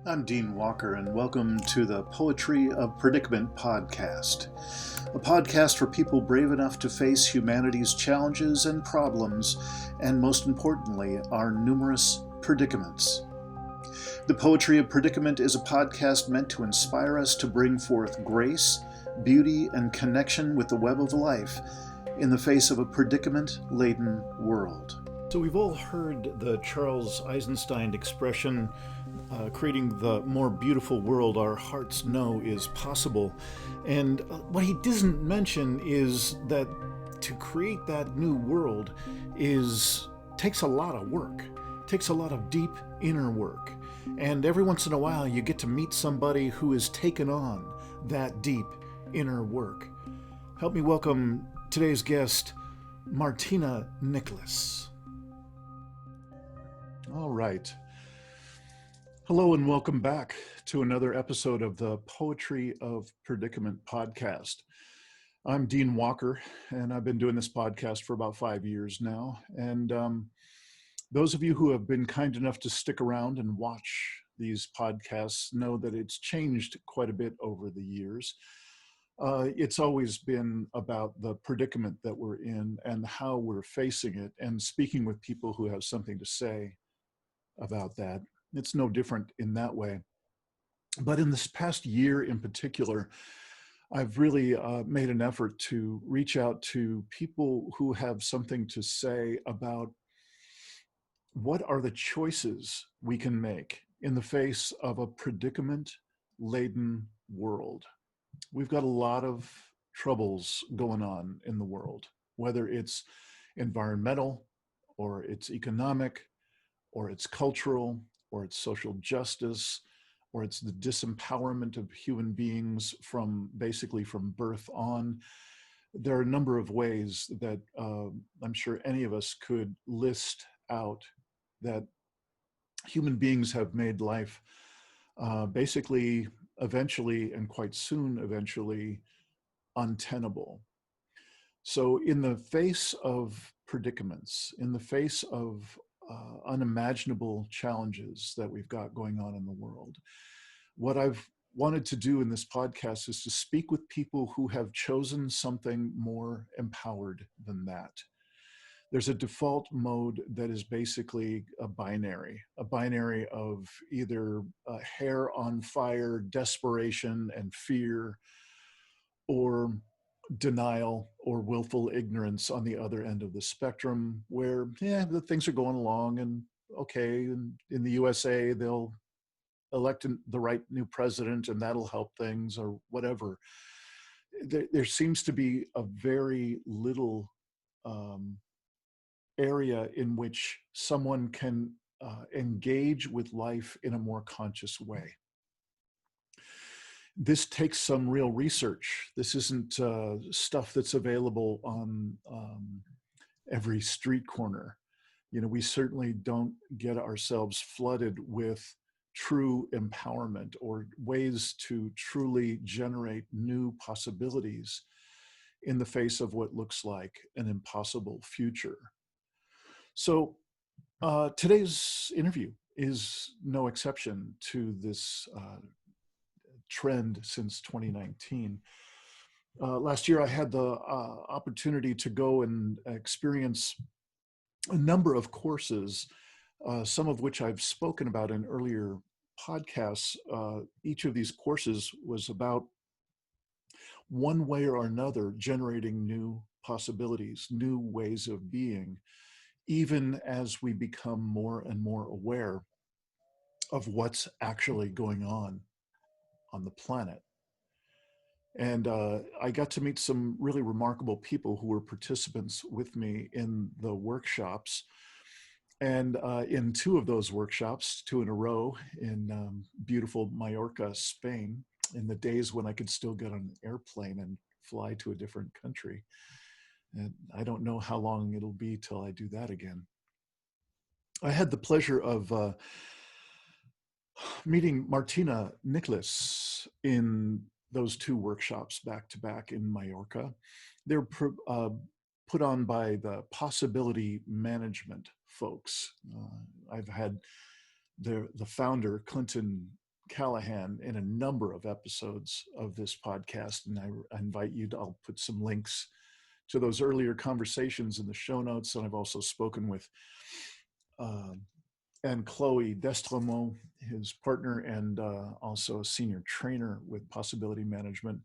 I'm Dean Walker, and welcome to the Poetry of Predicament podcast, a podcast for people brave enough to face humanity's challenges and problems, and most importantly, our numerous predicaments. The Poetry of Predicament is a podcast meant to inspire us to bring forth grace, beauty, and connection with the web of life in the face of a predicament-laden world. So we've all heard the Charles Eisenstein expression, creating the more beautiful world our hearts know is possible. And what he doesn't mention is that to create that new world takes a lot of work, takes a lot of deep inner work. And every once in a while you get to meet somebody who has taken on that deep inner work. Help me welcome today's guest, Martina Niklis. All right. Hello and welcome back to another episode of the Poetry of Predicament podcast. I'm Dean Walker, and I've been doing this podcast for about 5 years now. And those of you who have been kind enough to stick around and watch these podcasts know that it's changed quite a bit over the years. It's always been about the predicament that we're in and how we're facing it, and speaking with people who have something to say about that. It's no different in that way. But in this past year in particular, I've really made an effort to reach out to people who have something to say about what are the choices we can make in the face of a predicament-laden world. We've got a lot of troubles going on in the world, whether it's environmental or it's economic or it's cultural or it's social justice, or it's the disempowerment of human beings from birth on. There are a number of ways that I'm sure any of us could list out that human beings have made life eventually, and quite soon eventually, untenable. So in the face of predicaments, in the face of unimaginable challenges that we've got going on in the world, what I've wanted to do in this podcast is to speak with people who have chosen something more empowered than that. There's a default mode that is basically a binary of either hair on fire, desperation and fear, or denial or willful ignorance on the other end of the spectrum, where the things are going along and okay, and in the USA they'll elect the right new president and that'll help things or whatever. There seems to be a very little area in which someone can engage with life in a more conscious way. This takes some real research. This isn't stuff that's available on every street corner. We certainly don't get ourselves flooded with true empowerment or ways to truly generate new possibilities in the face of what looks like an impossible future. So today's interview is no exception to this trend since 2019. Last year, I had the opportunity to go and experience a number of courses, some of which I've spoken about in earlier podcasts. Each of these courses was about one way or another generating new possibilities, new ways of being, even as we become more and more aware of what's actually going on the planet. And I got to meet some really remarkable people who were participants with me in the workshops. And in two of those workshops, two in a row in beautiful Mallorca, Spain, in the days when I could still get on an airplane and fly to a different country. And I don't know how long it'll be till I do that again. I had the pleasure of meeting Martina Niklis in those two workshops back to back in Mallorca. They're put on by the Possibility Management folks. I've had the founder, Clinton Callahan in a number of episodes of this podcast, and I invite you to, I'll put some links to those earlier conversations in the show notes. And I've also spoken with and Chloe Destremont, his partner, and also a senior trainer with Possibility Management.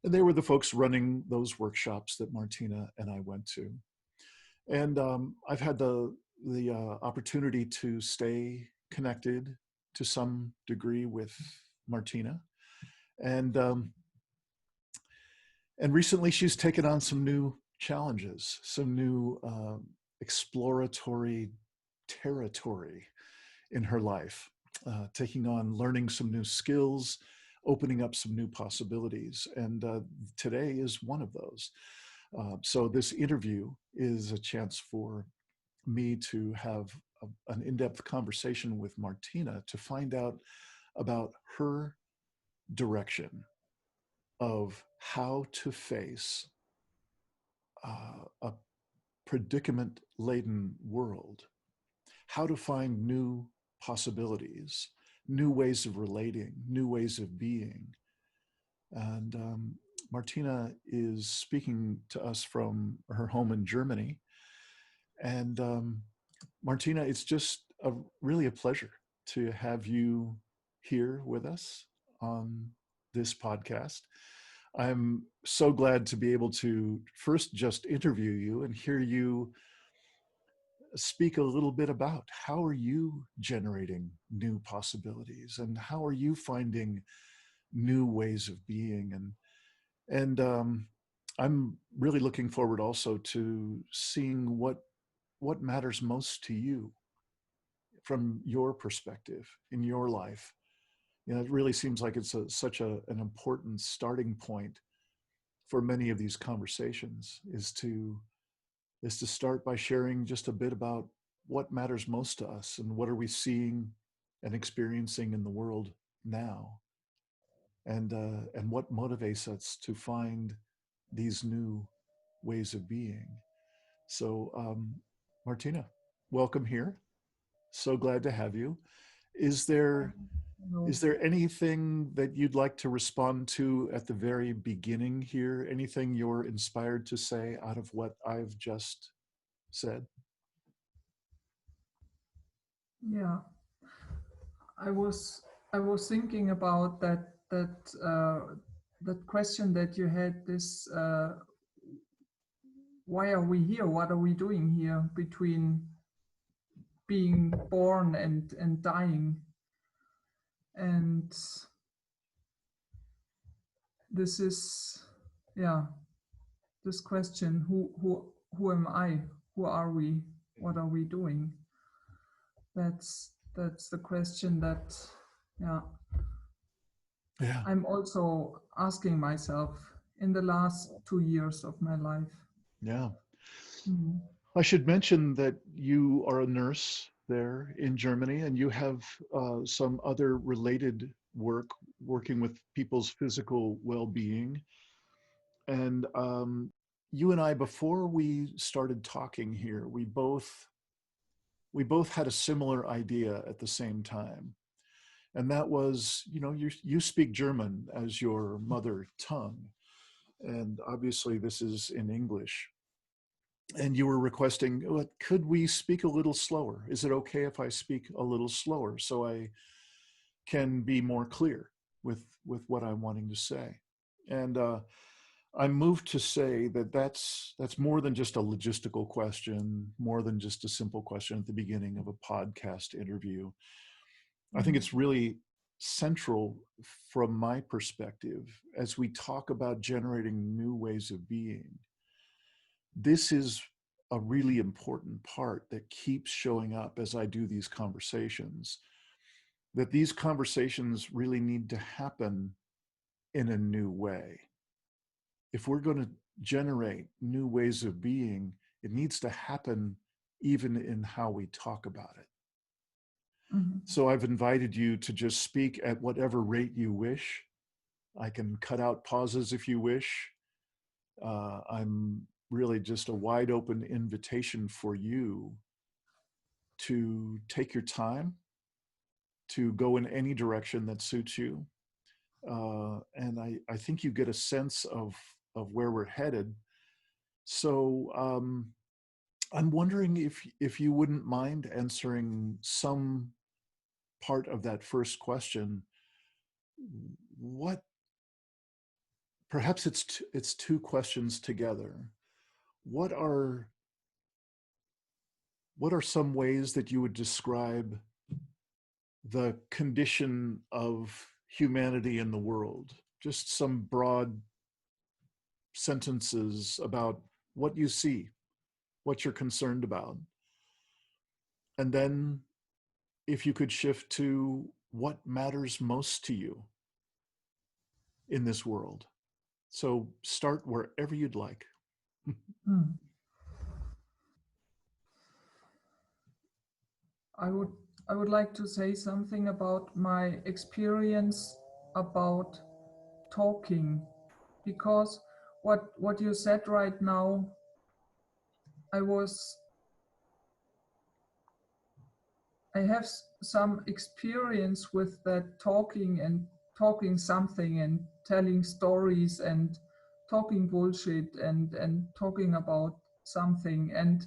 And they were the folks running those workshops that Martina and I went to. And I've had the opportunity to stay connected to some degree with Martina, and recently she's taken on some new challenges, some new exploratory territory in her life, taking on learning some new skills, opening up some new possibilities, and today is one of those. So this interview is a chance for me to have an in-depth conversation with Martina to find out about her direction of how to face a predicament-laden world, how to find new possibilities, new ways of relating, new ways of being. And Martina is speaking to us from her home in Germany. And Martina, it's just really a pleasure to have you here with us on this podcast. I'm so glad to be able to first just interview you and hear you speak a little bit about how are you generating new possibilities and how are you finding new ways of being, and I'm really looking forward also to seeing what matters most to you from your perspective in your life. You know, it really seems like it's such an important starting point for many of these conversations is to start by sharing just a bit about what matters most to us and what are we seeing and experiencing in the world now, and what motivates us to find these new ways of being. So, Martina, welcome here. So glad to have you. Is there No. is there anything that you'd like to respond to at the very beginning here? Anything you're inspired to say out of what I've just said? Yeah, I was I was thinking about that question that you had. This why are we here? What are we doing here between being born and dying? And this is, yeah, this question: who am I? Who are we? What are we doing? That's the question that, yeah, Yeah. I'm also asking myself in the last 2 years of my life. Yeah. Mhm. I should mention that you are a nurse there in Germany, and you have some other related work working with people's physical well-being. And you and I, before we started talking here, we both had a similar idea at the same time, and that was, you know, you speak German as your mother tongue, and obviously this is in English. And you were requesting, could we speak a little slower? Is it okay if I speak a little slower so I can be more clear with what I'm wanting to say? And I'm moved to say that that's more than just a logistical question, more than just a simple question at the beginning of a podcast interview. I think Mhm. it's really central from my perspective as we talk about generating new ways of being. This is a really important part that keeps showing up as I do these conversations, that these conversations really need to happen in a new way. If we're going to generate new ways of being, it needs to happen even in how we talk about it. Mhm. So I've invited you to just speak at whatever rate you wish. I can cut out pauses if you wish. I'm really just a wide open invitation for you to take your time to go in any direction that suits you. And I think you get a sense of where we're headed. So I'm wondering if you wouldn't mind answering some part of that first question. What, perhaps it's two questions together. What are some ways that you would describe the condition of humanity in the world? Just some broad sentences about what you see, what you're concerned about. And then if you could shift to what matters most to you in this world. So start wherever you'd like. Mm. I would like to say something about my experience about talking, because what you said right now, I have some experience with that, talking and talking something and telling stories and talking bullshit and talking about something. And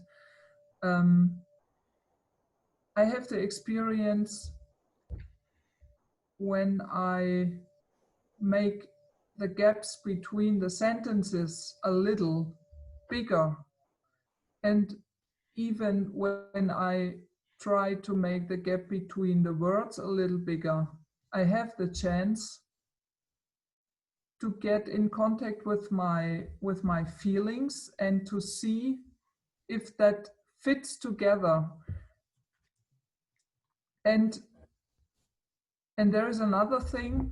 I have the experience when I make the gaps between the sentences a little bigger, and even when I try to make the gap between the words a little bigger, I have the chance to get in contact with my feelings and to see if that fits together. And there is another thing: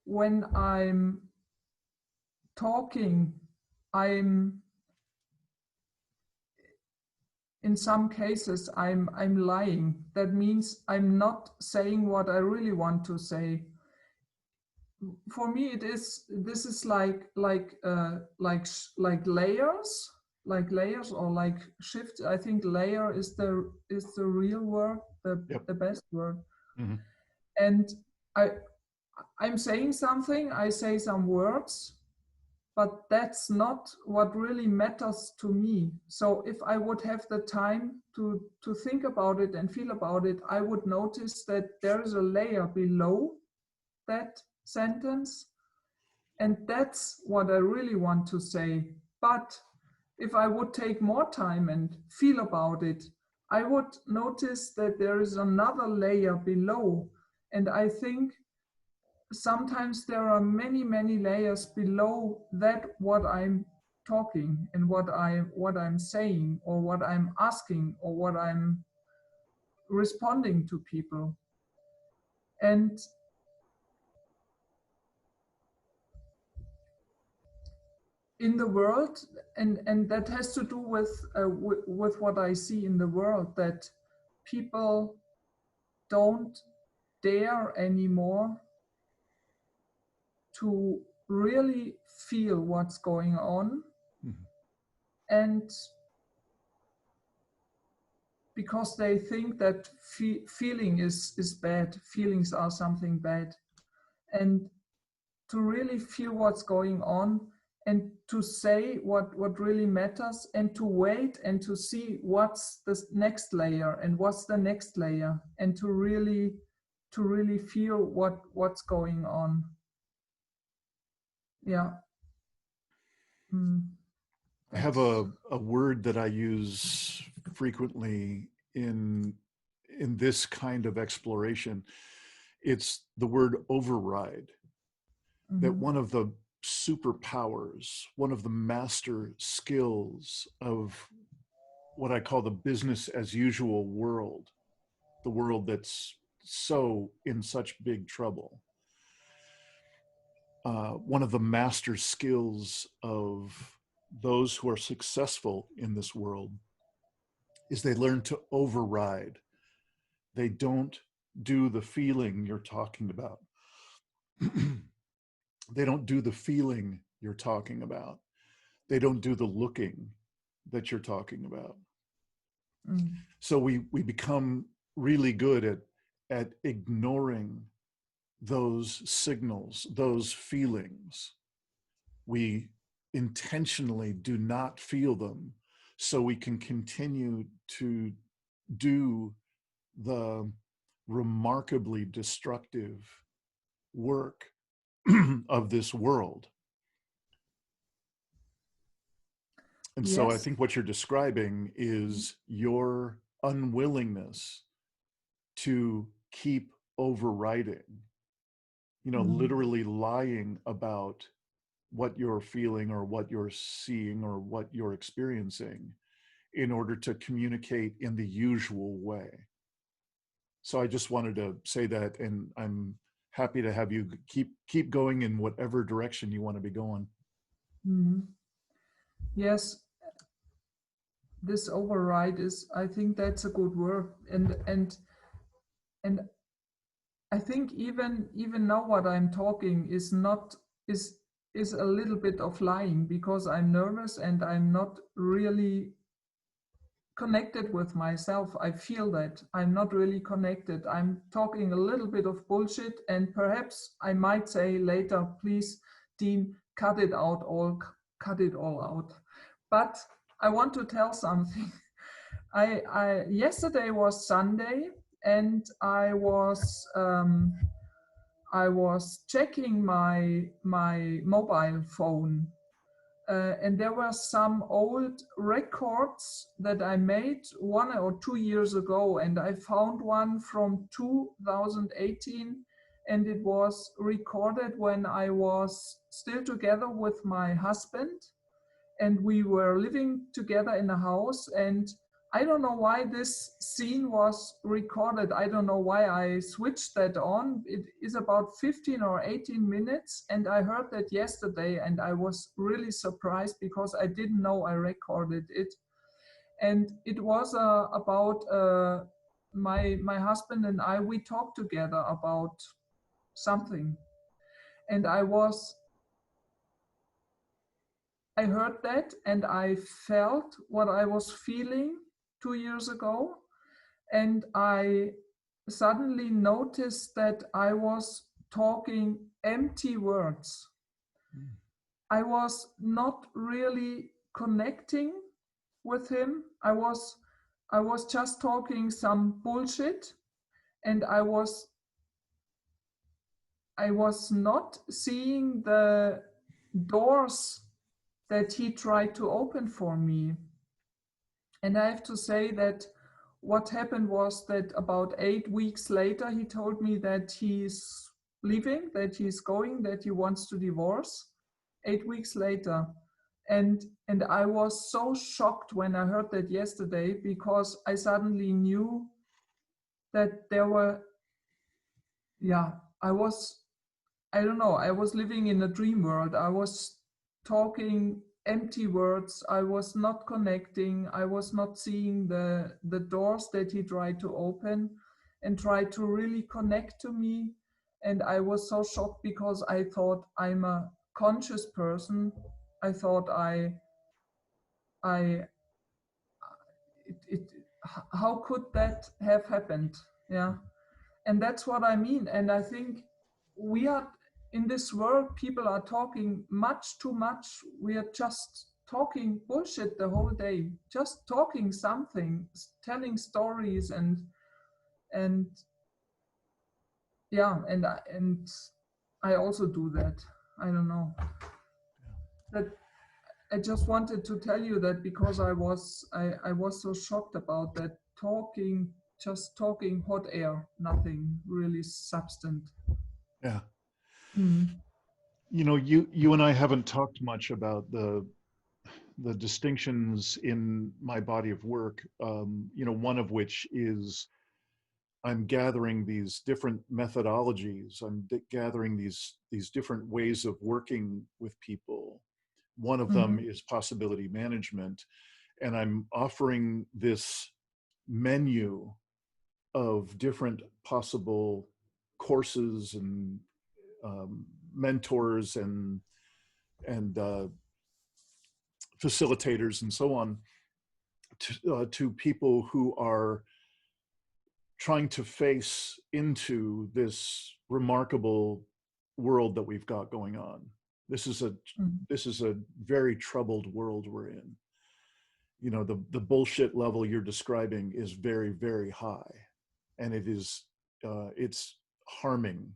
when I'm talking, I'm in some cases I'm lying. That means I'm not saying what I really want to say. For me, this is like layers or like shifts. I think layer is the real word, Yep. the best word. Mm-hmm. And I'm saying something, I say some words, but that's not what really matters to me. So if I would have the time to think about it and feel about it, I would notice that there is a layer below that sentence, and that's what I really want to say. But if I would take more time and feel about it, I would notice that there is another layer below. And I think sometimes there are many layers below that, what I'm talking and what I'm saying or what I'm asking or what I'm responding to people. And in the world, and that has to do with what I see in the world, that people don't dare anymore to really feel what's going on. Mm-hmm. And because they think that feeling is bad, feelings are something bad. And to really feel what's going on and to say what really matters, and to wait and to see what's the next layer and what's the next layer, and to really feel what's going on. Yeah. I have a word that I use frequently in this kind of exploration. It's the word override. That one of the superpowers, one of the master skills of what I call the business as usual world, the world that's so in such big trouble. One of the master skills of those who are successful in this world is they learn to override. They don't do the feeling you're talking about. They don't do the feeling you're talking about. They don't do the looking that you're talking about. So we become really good at at ignoring those signals, those feelings. We intentionally do not feel them so we can continue to do the remarkably destructive work of this world. And so I Yes. think what you're describing is your unwillingness to keep overriding, literally lying about what you're feeling or what you're seeing or what you're experiencing in order to communicate in the usual way. So I just wanted to say that, and I'm happy to have you keep going in whatever direction you want to be going. Yes, this override is, I think that's a good word. And I think even now what I'm talking is not is a little bit of lying, because I'm nervous and I'm not really connected with myself. I feel that I'm not really connected. I'm talking a little bit of bullshit, and perhaps I might say later, please, Dean, cut it all out. But I want to tell something. I yesterday was Sunday, and I was checking my mobile phone, and there were some old records that I made 1 or 2 years ago, and I found one from 2018, and it was recorded when I was still together with my husband, and we were living together in a house. And I don't know why this scene was recorded. I don't know why I switched that on. It is about 15 or 18 minutes, and I heard that yesterday, and I was really surprised because I didn't know I recorded it. And it was about my husband and I. We talked together about something, and I heard that, and I felt what I was feeling 2 years ago. And I suddenly noticed that I was talking empty words. I was not really connecting with him. I was just talking some bullshit, and I was not seeing the doors that he tried to open for me. And I have to say that what happened was that about 8 weeks later, he told me that he's leaving, that he's going, that he wants to divorce. 8 weeks later. And I was so shocked when I heard that yesterday, because I suddenly knew that there were, I don't know, I was living in a dream world. I was talking empty words. I was not connecting. I was not seeing the doors that he tried to open and tried to really connect to me. And I was so shocked, because I thought I'm a conscious person. I thought how could that have happened? Yeah. And that's what I mean. And I think we are in this world, people are talking much too much. We are just talking bullshit the whole day, just talking something, telling stories, and yeah, and I also do that. I don't know. That I just wanted to tell you that, because I was so shocked about that, just talking hot air, nothing really substantive. Yeah. Mm. You and I haven't talked much about the distinctions in my body of work. One of which is I'm gathering these different methodologies. I'm gathering these different ways of working with people. One of them is possibility management, and I'm offering this menu of different possible courses and mentors and facilitators and so on to people who are trying to face into this remarkable world that we've got going on. This is a very troubled world we're in. You know, the bullshit level you're describing is very, very high, and it's harming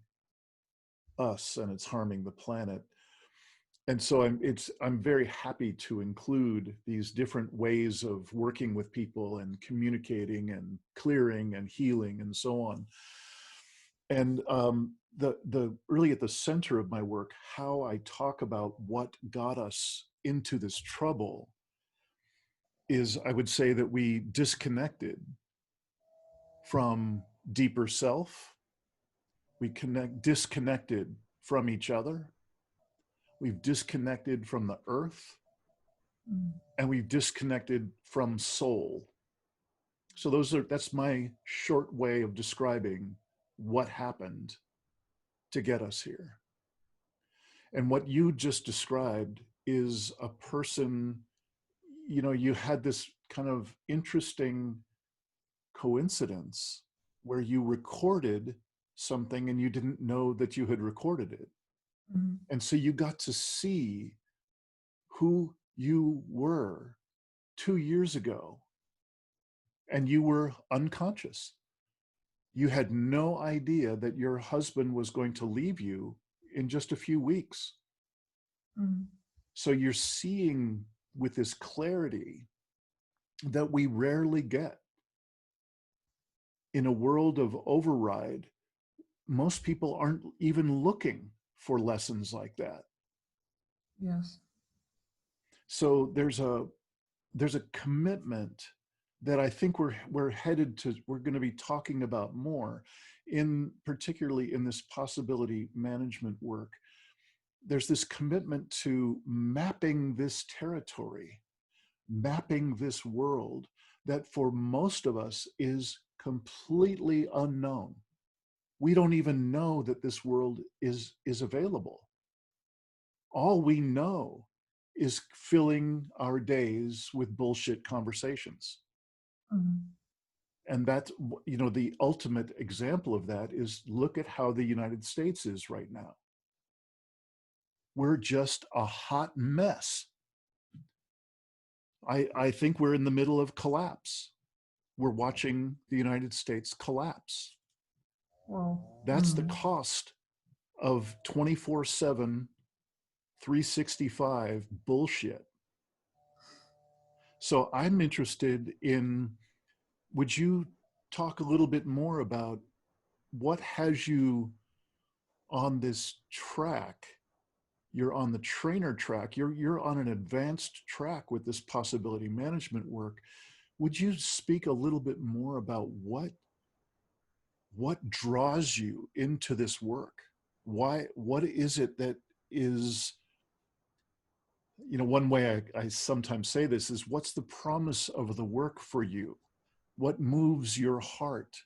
us, and it's harming the planet. And so I'm very happy to include these different ways of working with people and communicating and clearing and healing and so on. And the really at the center of my work, how I talk about what got us into this trouble is, I would say, that we disconnected from deeper self. We disconnected from each other. We've disconnected from the earth, and we've disconnected from soul. So that's my short way of describing what happened to get us here. And what you just described is a person, you know, you had this kind of interesting coincidence where you recorded something and you didn't know that you had recorded it. Mm-hmm. And so you got to see who you were 2 years ago, and you were unconscious. You had no idea that your husband was going to leave you in just a few weeks. Mm-hmm. So you're seeing with this clarity that we rarely get. In a world of override, most people aren't even looking for lessons like that. Yes. So there's a commitment that I think we're going to be talking about more, in particularly in this possibility management work. There's this commitment to mapping this territory, mapping this world that for most of us is completely unknown. We don't even know that this world is available. All we know is filling our days with bullshit conversations. Mm-hmm. And that's, you know, the ultimate example of that is, look at how the United States is right now. We're just a hot mess. I think we're in the middle of collapse. We're watching the United States collapse. Wow. That's the cost of 24/7, 365 bullshit. So I'm interested in, would you talk a little bit more about what has you on this track? You're on the trainer track. You're on an advanced track with this possibility management work. Would you speak a little bit more about what draws you into this work? What is it that is, you know, one way I sometimes say this is, what's the promise of the work for you? What moves your heart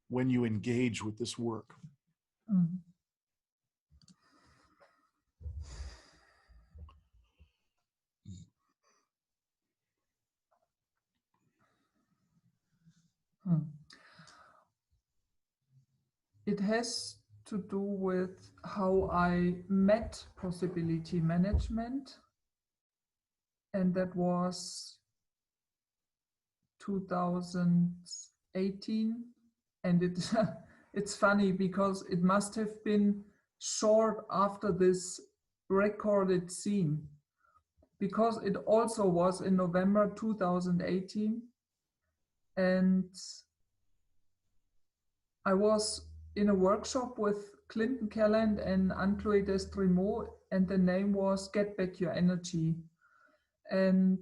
when you engage with this work? Mm-hmm. It has to do with how I met possibility management, and that was 2018. And it's funny because it must have been short after this recorded scene, because it also was in November 2018, and I was in a workshop with Clinton Kelland and Anne-Chloé Destremaux, and the name was Get Back Your Energy. And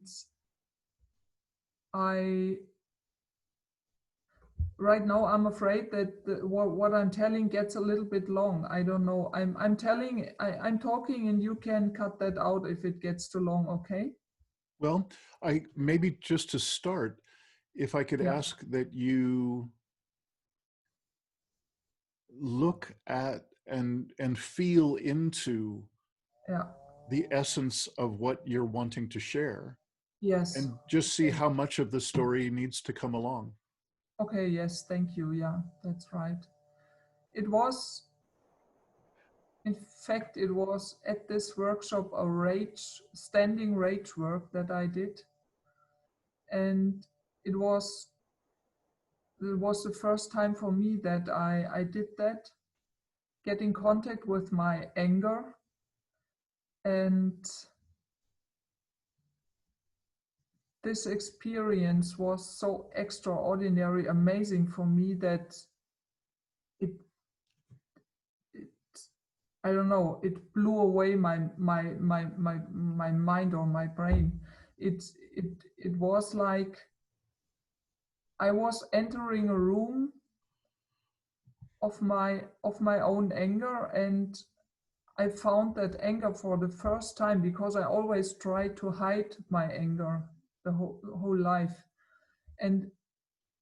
right now I'm afraid that what I'm telling gets a little bit long. I don't know. I'm talking, and you can cut that out if it gets too long, okay? Well, I maybe just to start, if I could ask that you look at and feel into the essence of what you're wanting to share. Yes. And just see how much of the story needs to come along. Okay, yes, thank you. Yeah, that's right. It was, in fact, it was at this workshop a standing rage work that I did. And it was the first time for me that I did that, get in contact with my anger. And this experience was so extraordinary, amazing for me that it, it I don't know, it blew away my mind or my brain. It was like I was entering a room of my own anger, and I found that anger for the first time, because I always tried to hide my anger the whole life. And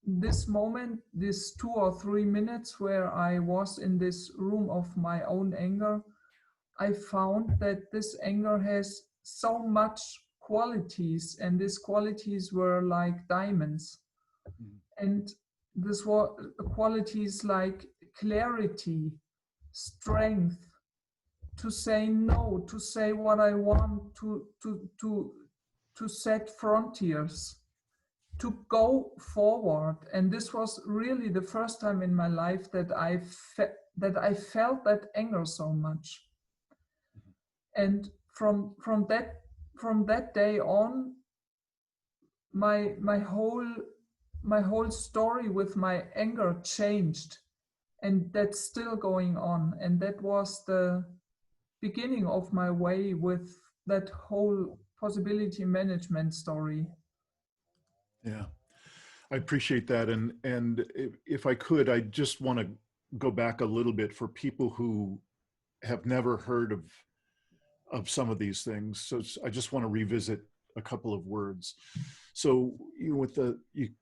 this moment, this 2 or 3 minutes where I was in this room of my own anger, I found that this anger has so much qualities, and these qualities were like diamonds. And this were qualities like clarity, strength, to say no, to say what I want, to set frontiers, to go forward. And this was really the first time in my life that I felt that anger so much. And from that day on, my whole story with my anger changed, and that's still going on. And that was the beginning of my way with that whole possibility management story. Yeah, I appreciate that. And if I could, I just want to go back a little bit for people who have never heard of some of these things. So I just want to revisit a couple of words. So you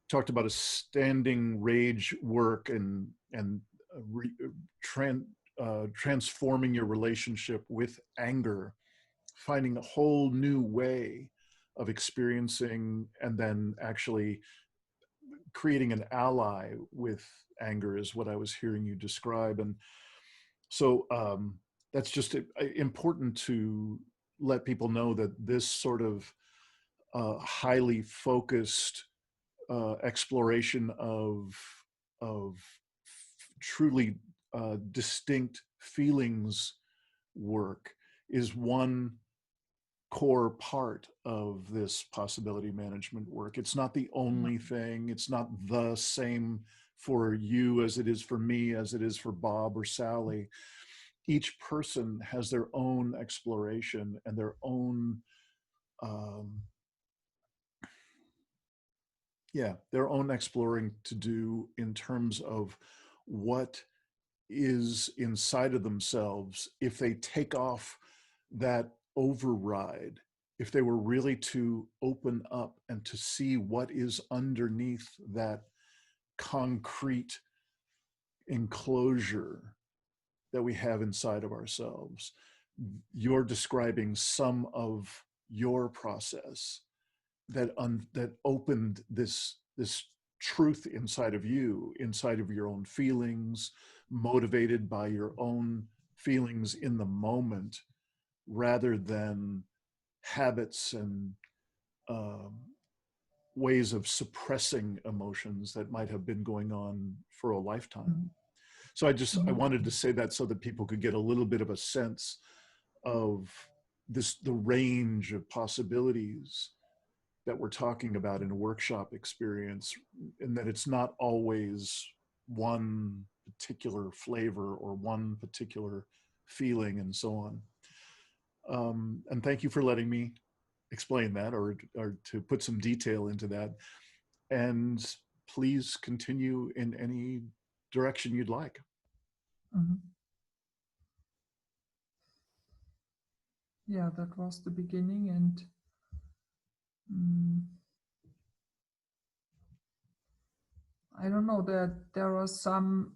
talked about a standing rage work and transforming your relationship with anger, finding a whole new way of experiencing, and then actually creating an ally with anger is what I was hearing you describe. And so that's just important to let people know that this sort of highly focused exploration of truly distinct feelings work is one core part of this possibility management work. It's not the only thing. It's not the same for you as it is for me, as it is for Bob or Sally. Each person has their own exploration and their own their own exploring to do in terms of what is inside of themselves if they take off that override, if they were really to open up and to see what is underneath that concrete enclosure that we have inside of ourselves. You're describing some of your process that opened this truth inside of you, inside of your own feelings, motivated by your own feelings in the moment, rather than habits and ways of suppressing emotions that might have been going on for a lifetime. So I wanted to say that so that people could get a little bit of a sense of the range of possibilities that we're talking about in a workshop experience, and that it's not always one particular flavor or one particular feeling and so on. And thank you for letting me explain that, or to put some detail into that. And please continue in any direction you'd like. Yeah, that was the beginning. And I don't know, that there are some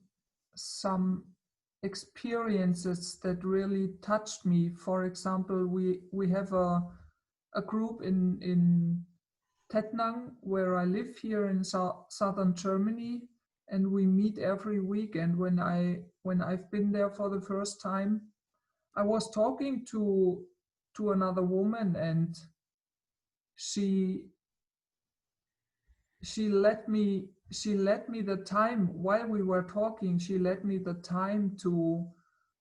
experiences that really touched me. For example, we have a group in Tettnang, where I live here in southern Germany, and we meet every week. And when I've been there for the first time, I was talking to another woman, and she let me the time while we were talking. She let me the time to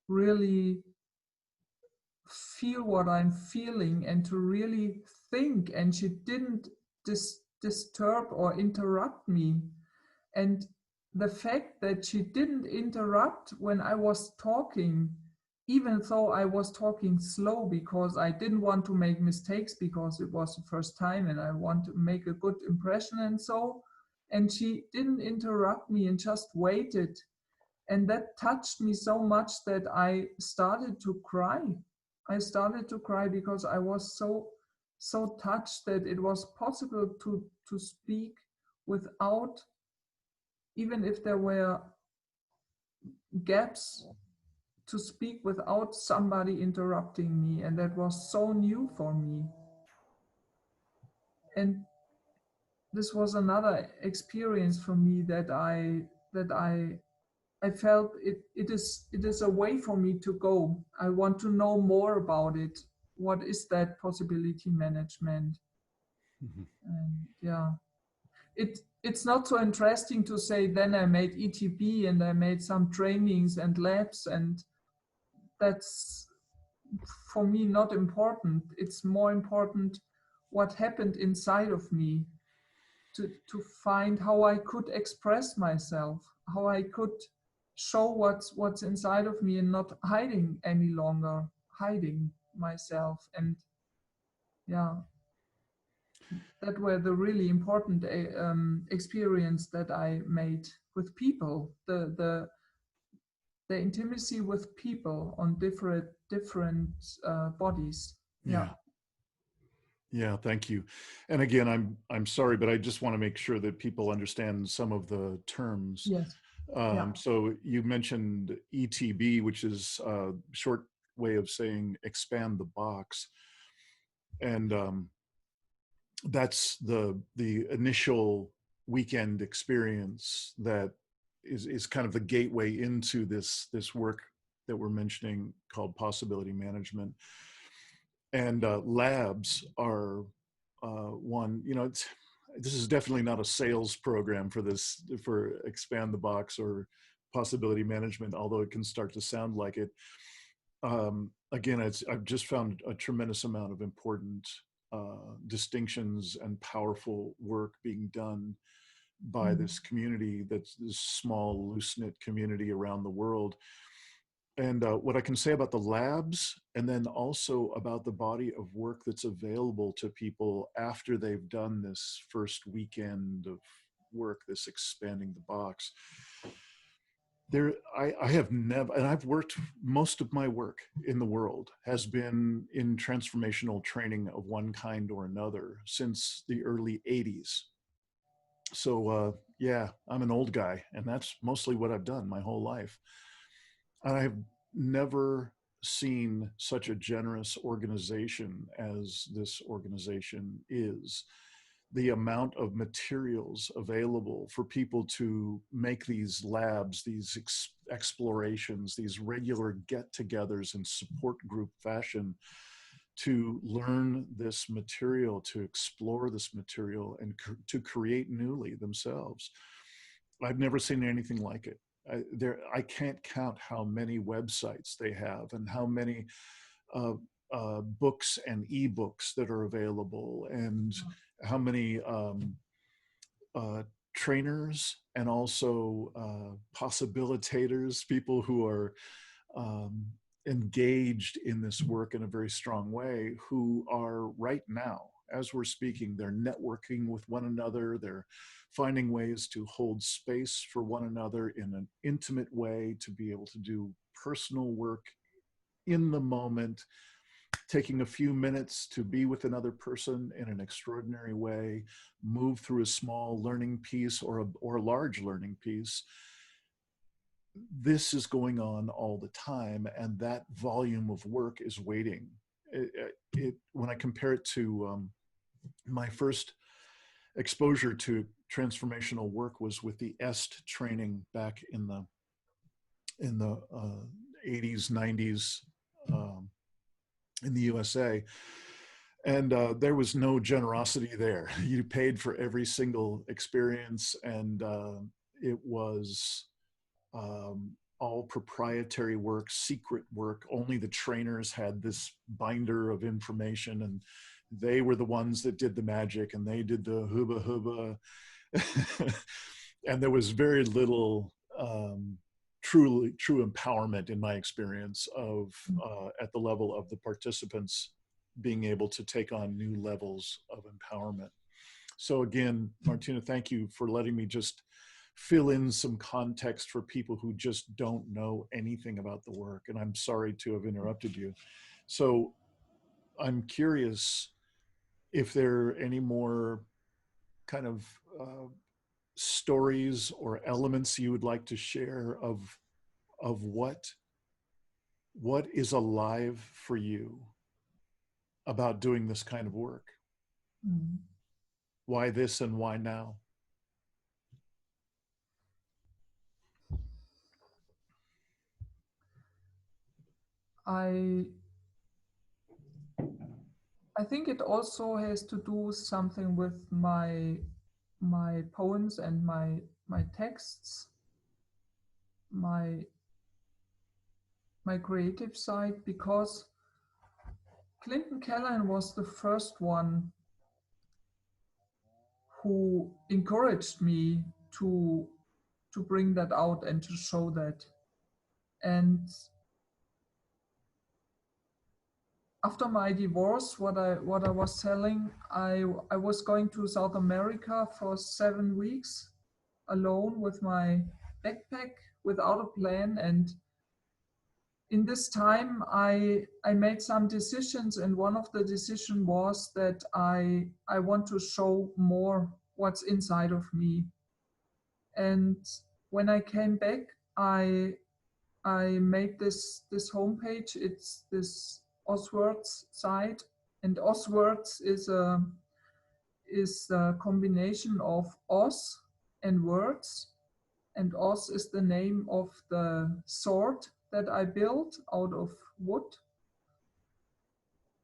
really feel what I'm feeling and to really think, and she didn't disturb or interrupt me. And the fact that she didn't interrupt when I was talking, even though I was talking slow because I didn't want to make mistakes, because it was the first time and I want to make a good impression and so, and she didn't interrupt me and just waited. And that touched me so much that I started to cry. I started to cry because I was so touched that it was possible to speak without, even if there were gaps, to speak without somebody interrupting me. And that was so new for me. And this was another experience for me that I felt it is a way for me to go. I want to know more about it. What is that possibility management? Mhm. And yeah, it's not so interesting to say then I made ETB and I made some trainings and labs, and that's for me not important. It's more important what happened inside of me, to find how I could express myself, how I could show what's inside of me and not hiding any longer, hiding myself. And yeah, that were the really important experience that I made with people, the intimacy with people on different bodies. Yeah. Yeah. Yeah, thank you. And again, I'm sorry, but I just want to make sure that people understand some of the terms. Yes. Yeah. So you mentioned ETB, which is a short way of saying expand the box, and that's the initial weekend experience that is kind of the gateway into this work that we're mentioning called possibility management. And labs are one. This is definitely not a sales program for expand the box or possibility management, although it can start to sound like it. Again, I've just found a tremendous amount of important distinctions and powerful work being done by this community, that's this small, loose-knit community around the world. And what I can say about the labs, and then also about the body of work that's available to people after they've done this first weekend of work, this expanding the box. I have never, and I've worked, most of my work in the world has been in transformational training of one kind or another since the early 80s. So yeah, I'm an old guy, and that's mostly what I've done my whole life. And I've never seen such a generous organization as this organization is. The amount of materials available for people to make these labs, these explorations, these regular get-togethers in support group fashion, to learn this material, to explore this material, and to create newly themselves. I've never seen anything like it. I can't count how many websites they have and how many books and ebooks that are available, and how many trainers and also possibilitators, people who are engaged in this work in a very strong way, who are right now, as we're speaking, they're networking with one another, they're finding ways to hold space for one another in an intimate way, to be able to do personal work in the moment, taking a few minutes to be with another person in an extraordinary way, move through a small learning piece or a large learning piece. This is going on all the time, and that volume of work is waiting. When I compare it to my first exposure to transformational work was with the EST training back in the 80s, 90s in the USA. And there was no generosity there. You paid for every single experience, and it was all proprietary work, secret work. Only the trainers had this binder of information, and they were the ones that did the magic, and they did the hubba hubba. And there was very little true empowerment in my experience of at the level of the participants being able to take on new levels of empowerment. So again, Martina, thank you for letting me just fill in some context for people who just don't know anything about the work. And I'm sorry to have interrupted you. So I'm curious if there are any more kind of stories or elements you would like to share of what is alive for you about doing this kind of work. Why this and why now? I think it also has to do something with my poems and my texts, my creative side, because Clinton Callahan was the first one who encouraged me to bring that out and to show that. And after my divorce, what I was telling, I was going to South America for 7 weeks alone with my backpack without a plan. And in this time, I made some decisions, and one of the decisions was that I want to show more what's inside of me. And when I came back, I made this homepage. It's this Oswords site, and Oswords is a combination of Os and words, and Os is the name of the sword that I built out of wood.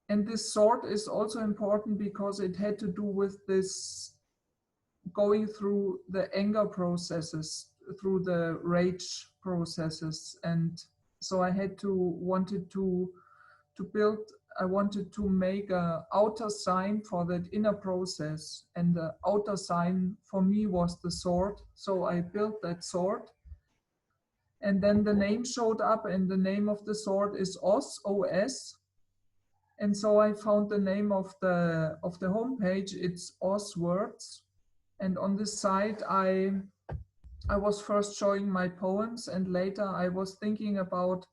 And this sword is also important because it had to do with this going through the anger processes, through the rage processes. And so I wanted to make an outer sign for that inner process. And the outer sign for me was the sword. So I built that sword. And then the name showed up, and the name of the sword is Os, O-S. And so I found the name of the homepage. It's Oswords. And on this site, I was first showing my poems, and later I was thinking about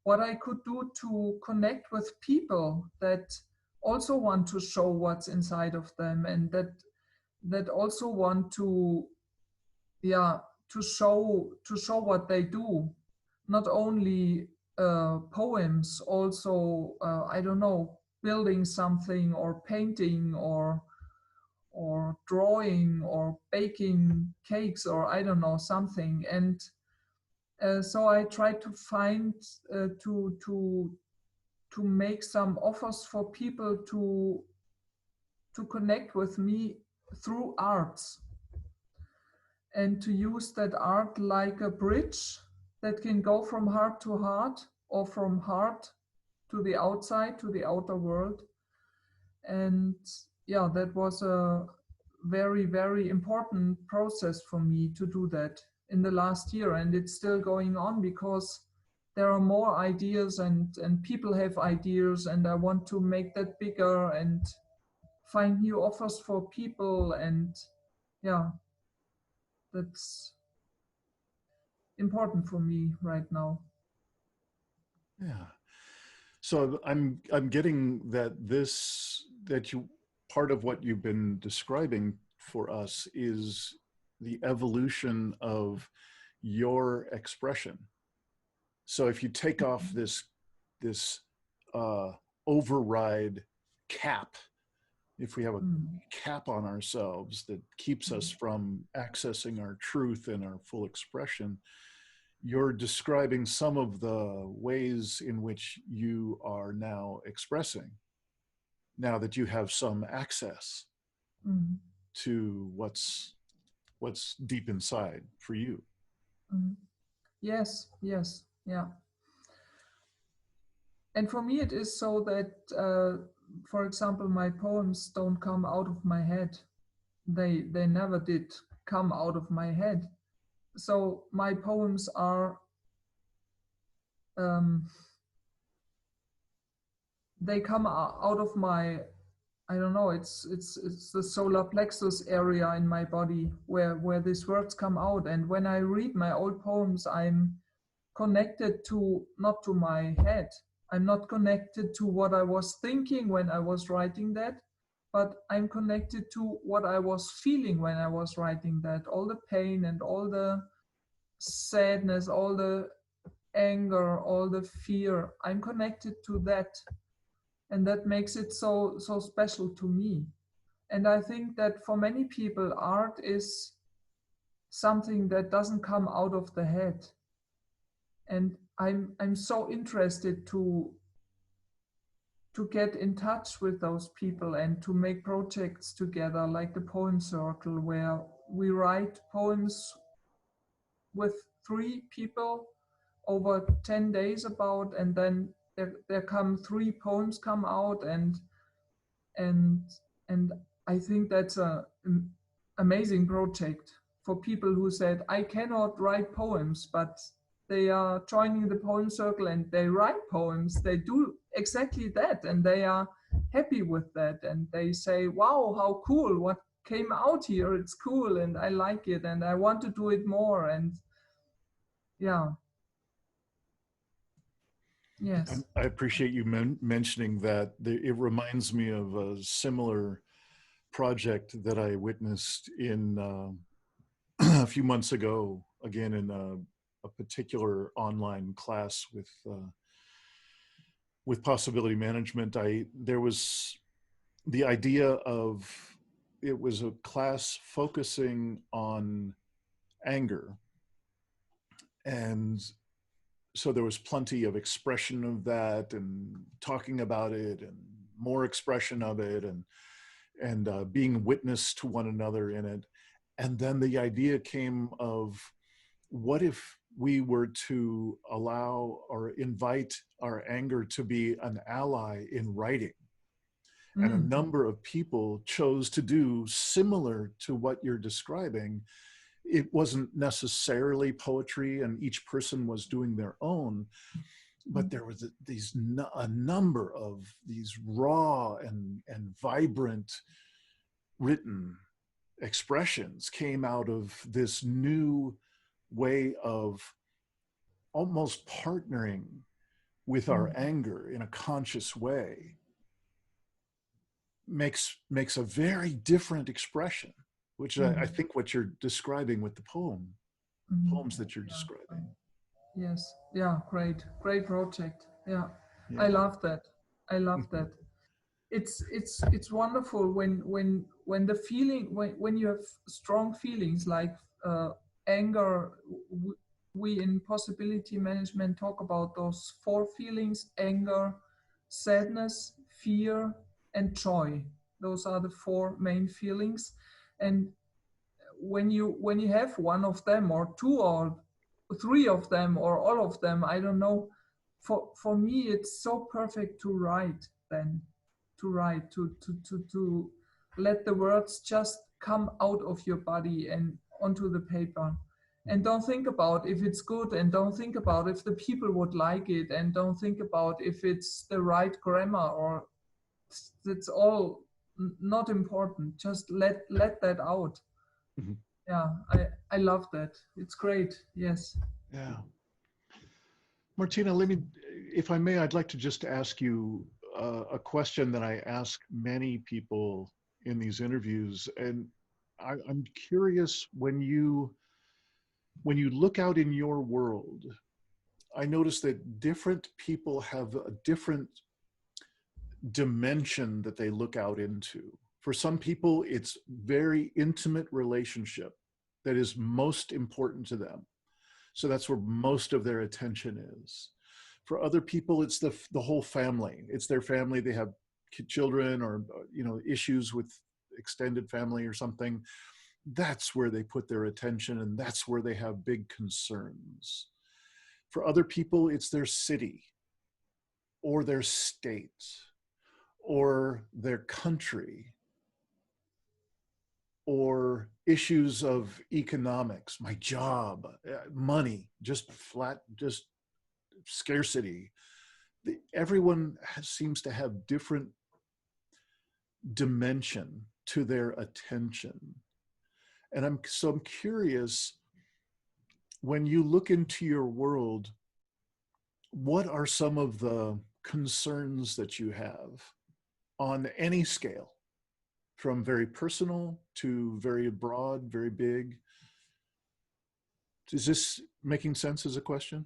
what I could do to connect with people that also want to show what's inside of them, and that also want to show what they do. Not only poems, also I don't know, building something or painting or drawing or baking cakes or I don't know, something. And so I tried to find to make some offers for people to connect with me through arts, and to use that art like a bridge that can go from heart to heart, or from heart to the outside, to the outer world. And yeah, that was a very, very important process for me to do that in the last year. And it's still going on because there are more ideas, and people have ideas, and I want to make that bigger and find new offers for people. And yeah, that's important for me right now. Yeah. So I'm getting that part of what you've been describing for us is the evolution of your expression. So if you take off this override cap if we have a mm, cap on ourselves that keeps us from accessing our truth and our full expression, you're describing some of the ways in which you are now expressing, now that you have some access mm, to what's deep inside for you. mm. Yes, yes, yeah. And for me, it is so that, for example, my poems don't come out of my head. They never did come out of my head. So my poems are, um, they come out of my, I don't know, it's the solar plexus area in my body where these words come out. And when I read my old poems, I'm connected to, not to my head. I'm not connected to what I was thinking when I was writing that, but I'm connected to what I was feeling when I was writing that. All the pain and all the sadness, all the anger, all the fear. I'm connected to that. And that makes it so special to me. And I think that for many people, art is something that doesn't come out of the head. And I'm so interested to get in touch with those people and to make projects together, like the Poem Circle, where we write poems with 3 people over 10 days about, and then there come 3 poems come out, and and I think that's a amazing project for people who said, I cannot write poems, but they are joining the Poem Circle and they write poems. They do exactly that, and they are happy with that, and they say, wow, how cool, what came out here, it's cool, and I like it, and I want to do it more. And yeah, yes. I appreciate you mentioning that. It reminds me of a similar project that I witnessed in a few months ago, again in a particular online class with possibility management. There was the idea of, it was a class focusing on anger, and so there was plenty of expression of that and talking about it and more expression of it, and being witness to one another in it. And then the idea came of, what if we were to allow or invite our anger to be an ally in writing? And a Mm, number of people chose to do similar to what you're describing. It wasn't necessarily poetry, and each person was doing their own, but there was a number of these raw and vibrant written expressions came out of this new way of almost partnering with our mm, anger in a conscious way. Makes a very different expression, which I mm, think what you're describing with the mm. poems that you're Yeah, describing. right. Yes, yeah, great project. Yeah, I Yeah. love that. I love that. It's wonderful when the feeling, when you have strong feelings like anger. We in possibility management talk about those 4 feelings: anger, sadness, fear, and joy. Those are the 4 main feelings. And when you have one of them, or 2, or 3 of them, or all of them, I don't know, for me it's so perfect to write, then to write, to let the words just come out of your body and onto the paper, and don't think about if it's good, and don't think about if the people would like it, and don't think about if it's the right grammar, or it's all not important. Just let that out. Mhm. Yeah, I love that. It's great. Yes. Yeah. Martina, if I may, I'd like to just ask you a question that I ask many people in these interviews. And I'm curious, when you look out in your world, I notice that different people have a different dimension that they look out into. For some people, it's very intimate relationship that is most important to them. So that's where most of their attention is. For other people, it's the whole family. It's their family. They have children or issues with extended family or something. That's where they put their attention, and that's where they have big concerns. For other people, it's their city or their state or their country or issues of economics, my job, money, just flat, just scarcity. Everyone seems to have different dimension to their attention. And I'm curious, when you look into your world, what are some of the concerns that you have on any scale, from very personal to very broad, very big? Is this making sense as a question?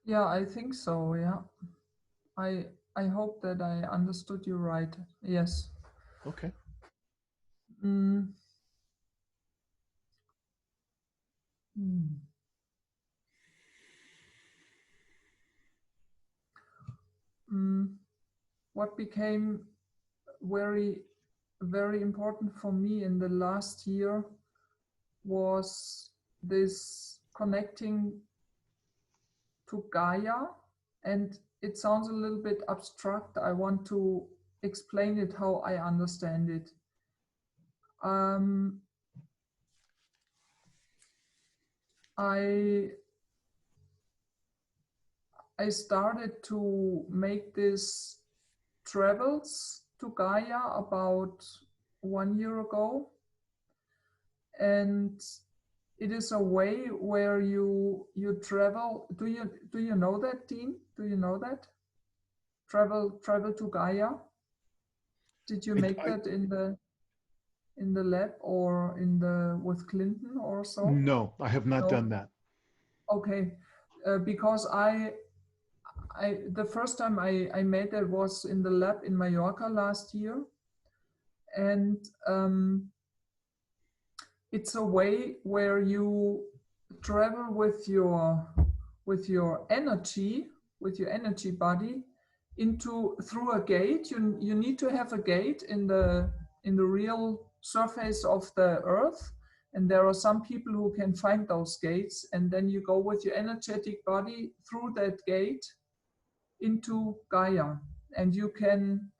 Yeah, I think so. Yeah. I hope that I understood you right. Yes. Okay. Mm. Mm. Mm. What became very, very important for me in the last year was this connecting to Gaia. And it sounds a little bit abstract. I want to explain it how I understand it. I started to make these travels to Gaia about 1 year ago, and it is a way where you travel. Do you know that, Dean? Do you know that? Travel to Gaia. Did you make that in the lab or with Clinton or so? No, I have not done that. Okay, because the first time I made that was in the lab in Mallorca last year, and it's a way where you travel with your energy, body through a gate. You need to have a gate in the real surface of the earth, and there are some people who can find those gates, and then you go with your energetic body through that gate into Gaia, and you can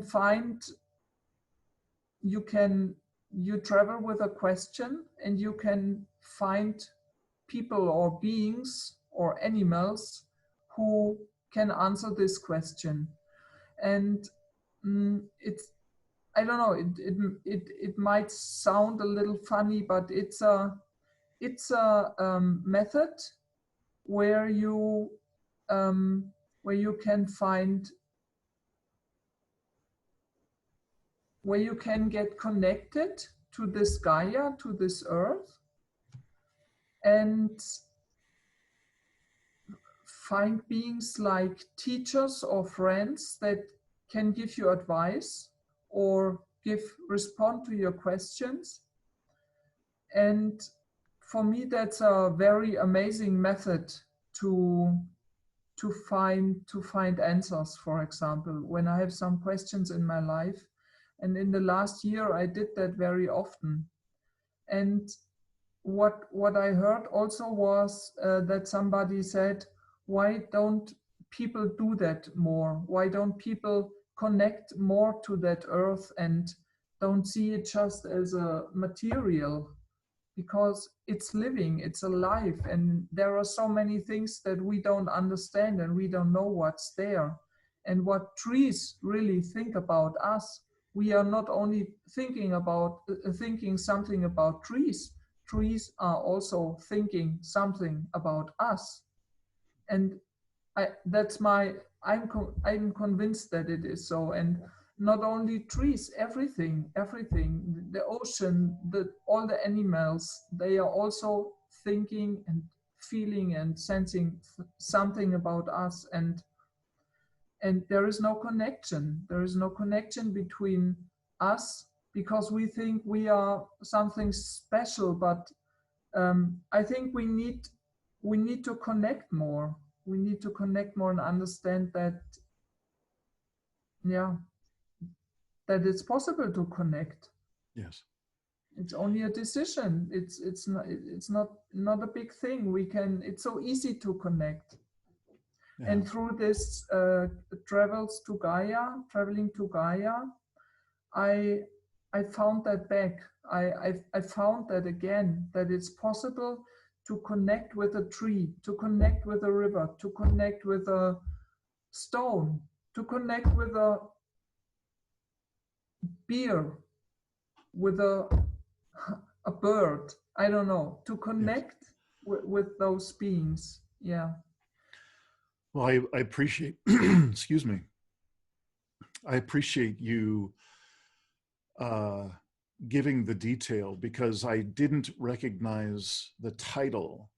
find, you travel with a question, and you can find people or beings or animals who can answer this question. And it's, I don't know, it might sound a little funny, but it's a method where you can find, where you can get connected to this Gaia, to this earth, and find beings like teachers or friends that can give you advice or respond to your questions. And for me, that's a very amazing method to find answers. For example, when I have some questions in my life, and in the last year I did that very often. And what I heard also was that somebody said, why don't people do that more? Why don't people connect more to that earth and don't see it just as a material? Because it's living, it's alive, and there are so many things that we don't understand, and we don't know what's there. And what trees really think about us, we are not only thinking something about trees. Trees are also thinking something about us. And I'm convinced that it is so. And not only trees, everything, the ocean, all the animals, they are also thinking and feeling and sensing something about us. And And there is no connection. There is no connection between us because we think we are something special. But I think we need to connect more. We need to connect more and understand that, yeah, that it's possible to connect. Yes. It's only a decision. It's not a big thing. We can. It's so easy to connect. Yeah. And through this traveling to Gaia, I found that back. I found that again, that it's possible to connect with a tree, to connect with a river, to connect with a stone, to connect with a beer, with a bird. I don't know, to connect with those beings. Yeah. Well, I appreciate, excuse me, I appreciate you giving the detail, because I didn't recognize the title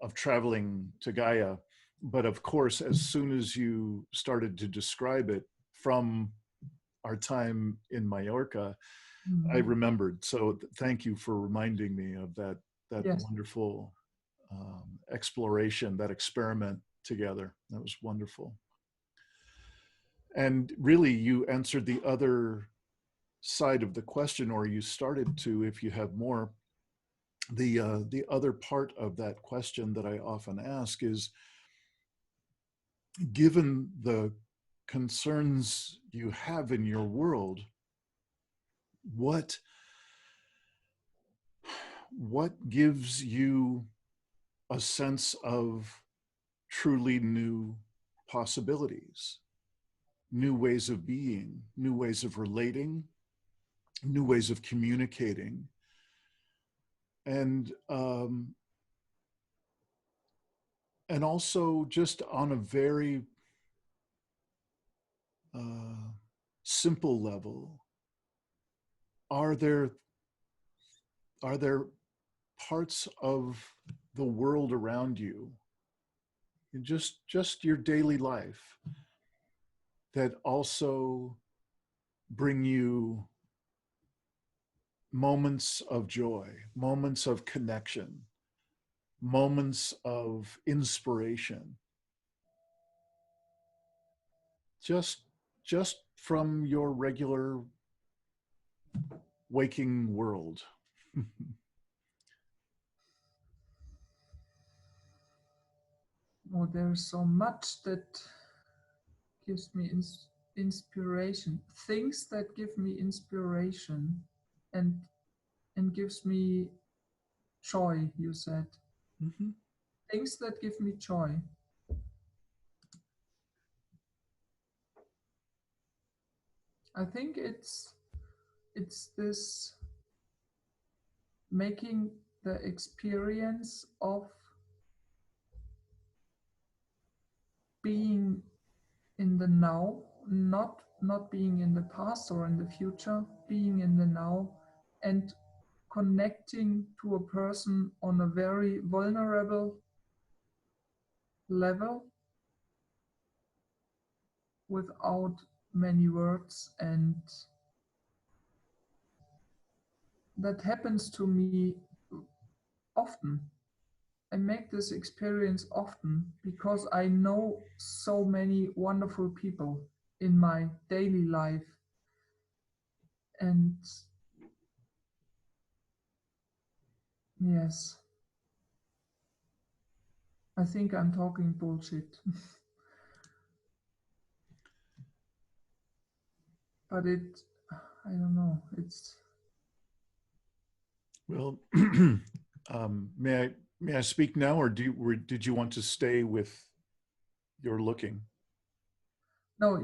of Traveling to Gaia. But of course, as soon as you started to describe it from our time in Mallorca, I remembered. So thank you for reminding me of that Yes. wonderful exploration, that experiment together. That was wonderful. And really, you answered the other side of the question, or you started to, if you have more. The other part of that question that I often ask is, given the concerns you have in your world, what gives you a sense of truly new possibilities, new ways of being, new ways of relating, new ways of communicating, and also just on a very simple level, are there parts of the world around you, in just your daily life, that also bring you moments of joy, moments of connection, moments of inspiration, just from your regular waking world? Oh, there's so much that gives me inspiration. Things that give me inspiration and gives me joy, you said. Mm-hmm. Things that give me joy. I think it's this making the experience of being in the now, not being in the past or in the future, being in the now, and connecting to a person on a very vulnerable level without many words. And that happens to me often. I make this experience often because I know so many wonderful people in my daily life. And yes, I think I'm talking bullshit. But I don't know, it's... Well, may I speak now, or did you want to stay with your looking? No,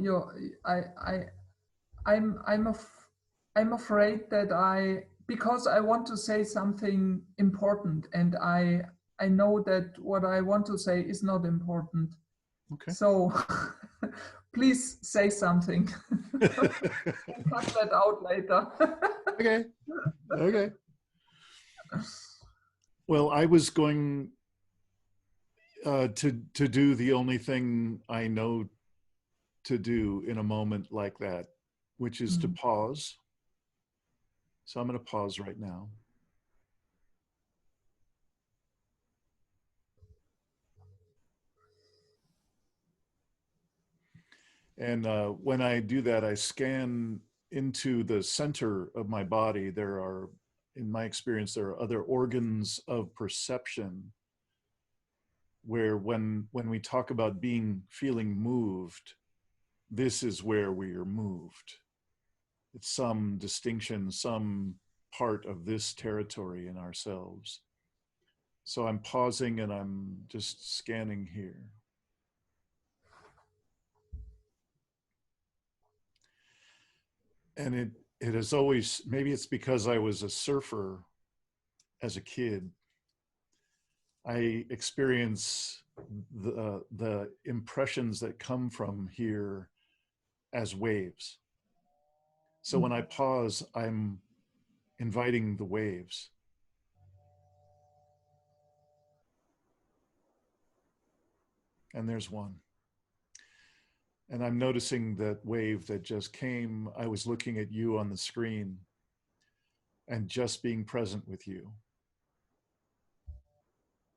I'm afraid that because I want to say something important, and I know that what I want to say is not important. Okay. So please say something. Cut that out later. Okay. Well, I was going to do the only thing I know to do in a moment like that, which is to pause. So I'm going to pause right now. And when I do that, I scan into the center of my body. There are, in my experience, there are other organs of perception where when we talk about feeling moved, this is where we are moved. It's some distinction, some part of this territory in ourselves. So I'm pausing and I'm just scanning here. And it has always, maybe it's because I was a surfer as a kid, I experience the impressions that come from here as waves. So when I pause, I'm inviting the waves. And there's one. And I'm noticing that wave that just came. I was looking at you on the screen and just being present with you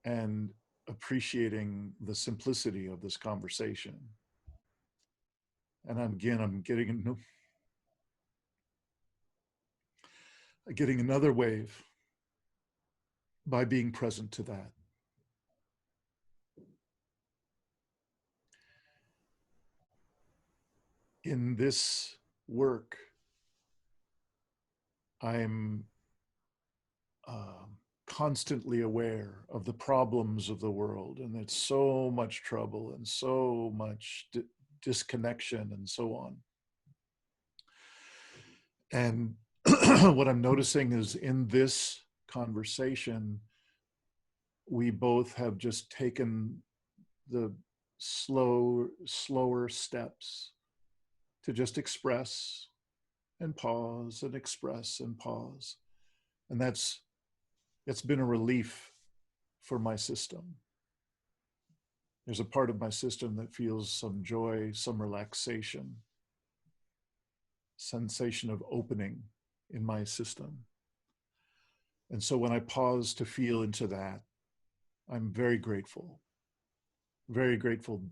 and appreciating the simplicity of this conversation. And I'm getting another wave by being present to that. In this work, I'm constantly aware of the problems of the world, and it's so much trouble and so much disconnection and so on. And what I'm noticing is in this conversation, we both have just taken the slower steps to just express and pause and express and pause. And it's been a relief for my system. There's a part of my system that feels some joy, some relaxation, sensation of opening in my system. And so when I pause to feel into that, I'm very grateful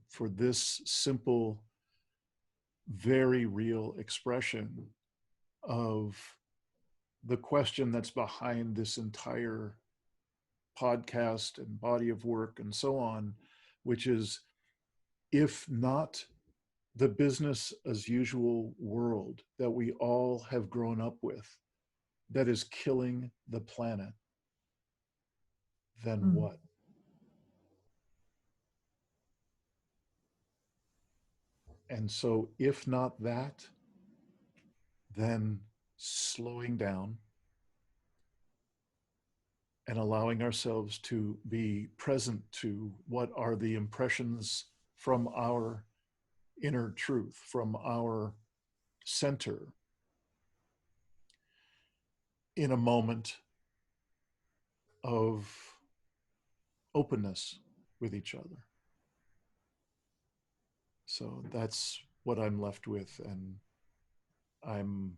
for this simple, very real expression of the question that's behind this entire podcast and body of work and so on, which is, if not the business as usual world that we all have grown up with, that is killing the planet, then what? And so, if not that, then slowing down and allowing ourselves to be present to what are the impressions from our inner truth, from our center, in a moment of openness with each other. So that's what I'm left with. And I'm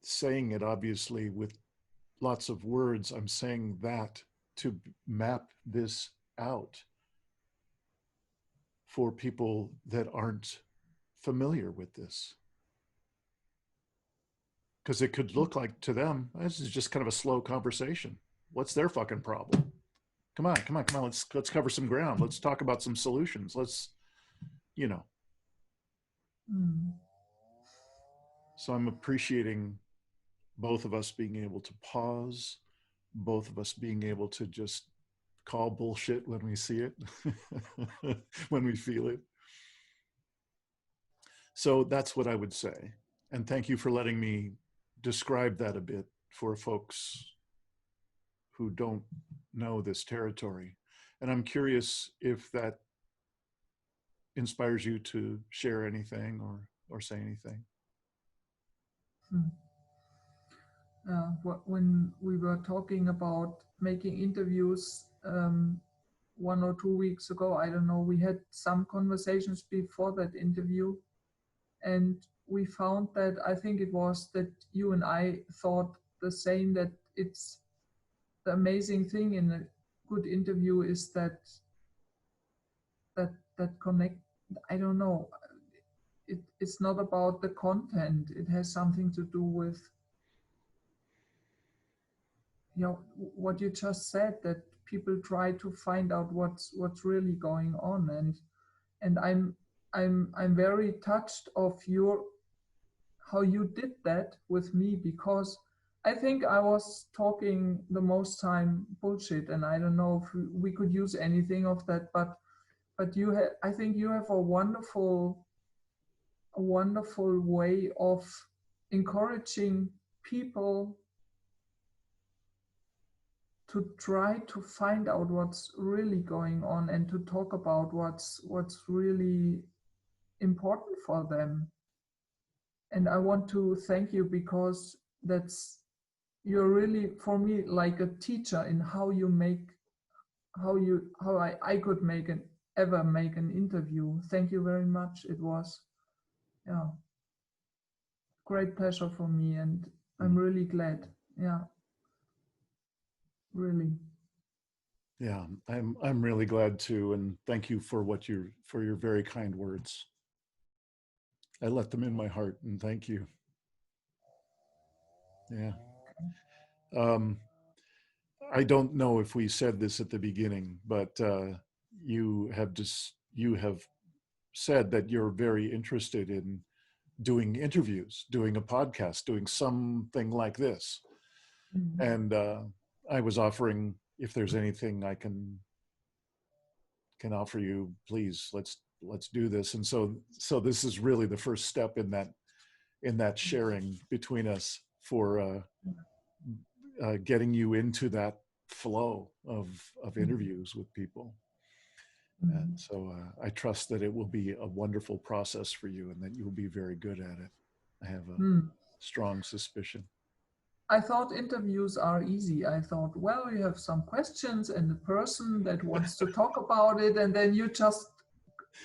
saying it obviously with lots of words. I'm saying that to map this out for people that aren't familiar with this. Because it could look like to them, this is just kind of a slow conversation. What's their fucking problem? Come on. Let's cover some ground. Let's talk about some solutions. Let's, you know. So I'm appreciating both of us being able to pause, both of us being able to just call bullshit when we see it, when we feel it. So that's what I would say. And thank you for letting me describe that a bit for folks who don't know this territory. And I'm curious if that inspires you to share anything or say anything. When we were talking about making interviews, 1 or 2 weeks ago. I don't know. We had some conversations before that interview, and we found that, I think it was that you and I thought the same, that it's the amazing thing in a good interview is that connect. I don't know. It's not about the content. It has something to do with, what you just said, that people try to find out what's really going on, and I'm very touched of how you did that with me, because I think I was talking the most time bullshit, and I don't know if we could use anything of that, but I think you have a wonderful way of encouraging people to try to find out what's really going on and to talk about what's really important for them. And I want to thank you, because you're really, for me, like a teacher in how I could make an interview. Thank you very much. It was, great pleasure for me, and I'm really glad. Yeah, really. Yeah, I'm really glad too, and thank you for your very kind words. I let them in my heart, and thank you. Yeah. I don't know if we said this at the beginning, but you have said that you're very interested in doing interviews, doing a podcast, doing something like this. Mm-hmm. And I was offering, if there's anything I can offer you, please, let's do this. And so this is really the first step in that sharing between us for getting you into that flow of interviews with people. Mm-hmm. And so I trust that it will be a wonderful process for you, and that you will be very good at it. I have a strong suspicion. I thought interviews are easy. I thought, well, you have some questions and the person that wants to talk about it, and then you just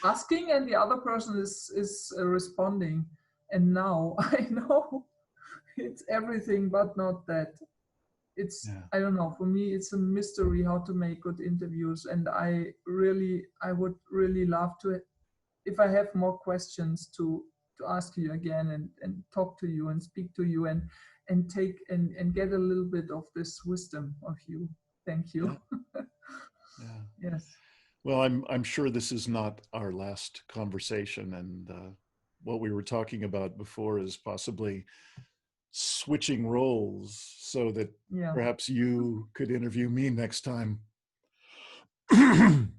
asking and the other person is responding. And now I know it's everything but not that. I don't know, for me it's a mystery how to make good interviews, and I would really love to, if I have more questions, to ask you again and talk to you and speak to you and take and get a little bit of this wisdom of you. Thank you. Yeah. Yes. Well, I'm sure this is not our last conversation, and what we were talking about before is possibly switching roles so that perhaps you could interview me next time. And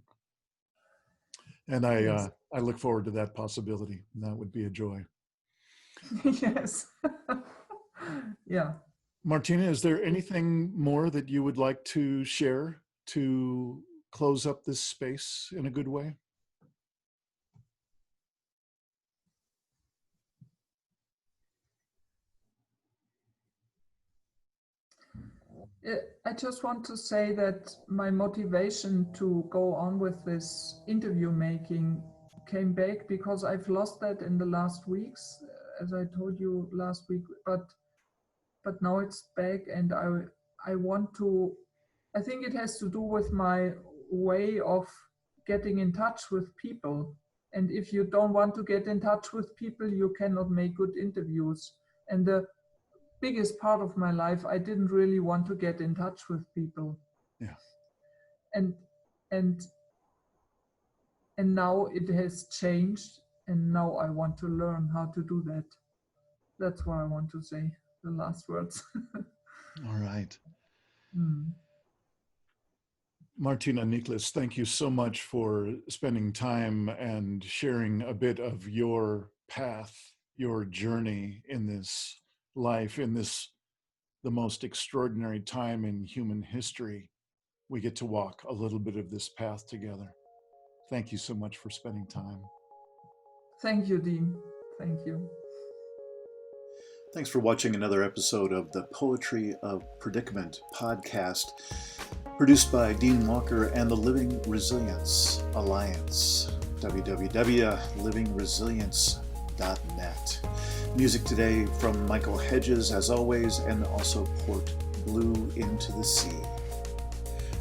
I look forward to that possibility. That would be a joy. Yes. Yeah. Martina, is there anything more that you would like to share to close up this space in a good way? I just want to say that my motivation to go on with this interview making came back because I've lost that in the last weeks, as I told you last week, but now it's back, and I want to, I think it has to do with my way of getting in touch with people. And if you don't want to get in touch with people, you cannot make good interviews. And the biggest part of my life, I didn't really want to get in touch with people. Yeah. And now it has changed, and now I want to learn how to do that. That's what I want to say, the last words. All right. Martina Niklis, thank you so much for spending time and sharing a bit of your path, your journey in this life, in this, the most extraordinary time in human history. We get to walk a little bit of this path together. Thank you so much for spending time. Thank you, Dean. Thank you. Thanks for watching another episode of the Poetry of Predicament podcast. Produced by Dean Walker and the Living Resilience Alliance, www.livingresilience.net. Music today from Michael Hedges, as always, and also Port Blue Into the Sea.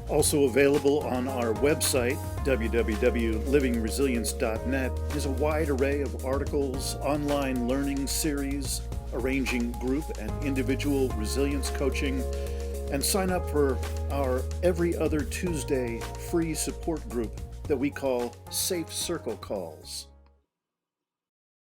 Also available on our website, www.livingresilience.net, is a wide array of articles, online learning series, arranging group and individual resilience coaching, and sign up for our every other Tuesday free support group that we call Safe Circle Calls.